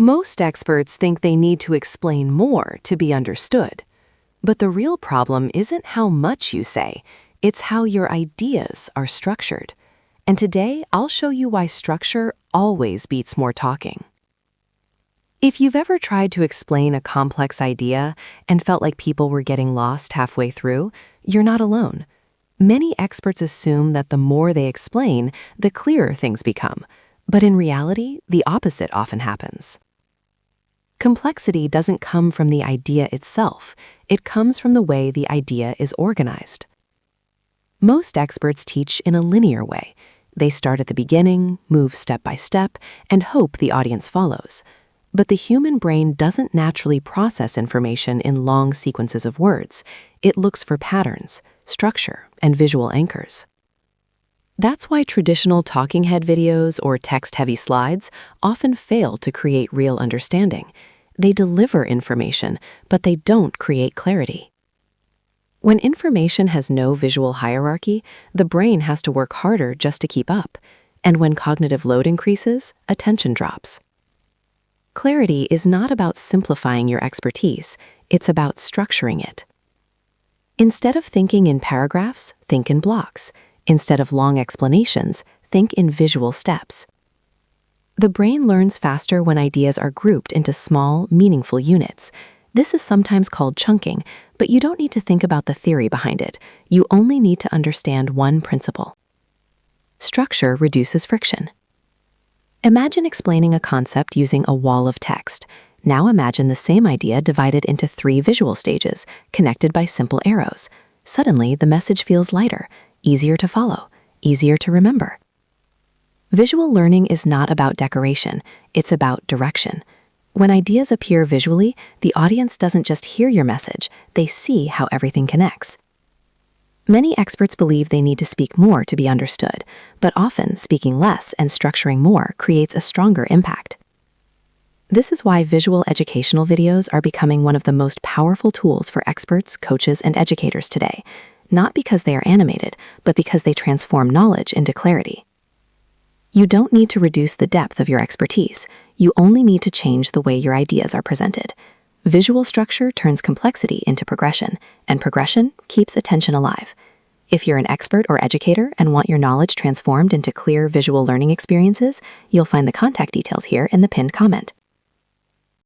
Most experts think they need to explain more to be understood. But the real problem isn't how much you say, it's how your ideas are structured. And today, I'll show you why structure always beats more talking. If you've ever tried to explain a complex idea and felt like people were getting lost halfway through, you're not alone. Many experts assume that the more they explain, the clearer things become. But in reality, the opposite often happens. Complexity doesn't come from the idea itself. It comes from the way the idea is organized. Most experts teach in a linear way. They start at the beginning, move step by step, and hope the audience follows. But the human brain doesn't naturally process information in long sequences of words. It looks for patterns, structure, and visual anchors. That's why traditional talking head videos or text-heavy slides often fail to create real understanding. They deliver information, but they don't create clarity. When information has no visual hierarchy, the brain has to work harder just to keep up. And when cognitive load increases, attention drops. Clarity is not about simplifying your expertise, it's about structuring it. Instead of thinking in paragraphs, think in blocks. Instead of long explanations, think in visual steps. The brain learns faster when ideas are grouped into small, meaningful units. This is sometimes called chunking, but you don't need to think about the theory behind it. You only need to understand one principle. Structure reduces friction. Imagine explaining a concept using a wall of text. Now imagine the same idea divided into 3 visual stages, connected by simple arrows. Suddenly, the message feels lighter, easier to follow, easier to remember. Visual learning is not about decoration, it's about direction. When ideas appear visually, the audience doesn't just hear your message, they see how everything connects. Many experts believe they need to speak more to be understood, but often speaking less and structuring more creates a stronger impact. This is why visual educational videos are becoming one of the most powerful tools for experts, coaches, and educators today, not because they are animated, but because they transform knowledge into clarity. You don't need to reduce the depth of your expertise, you only need to change the way your ideas are presented. Visual structure turns complexity into progression, and progression keeps attention alive. If you're an expert or educator and want your knowledge transformed into clear visual learning experiences, you'll find the contact details here in the pinned comment.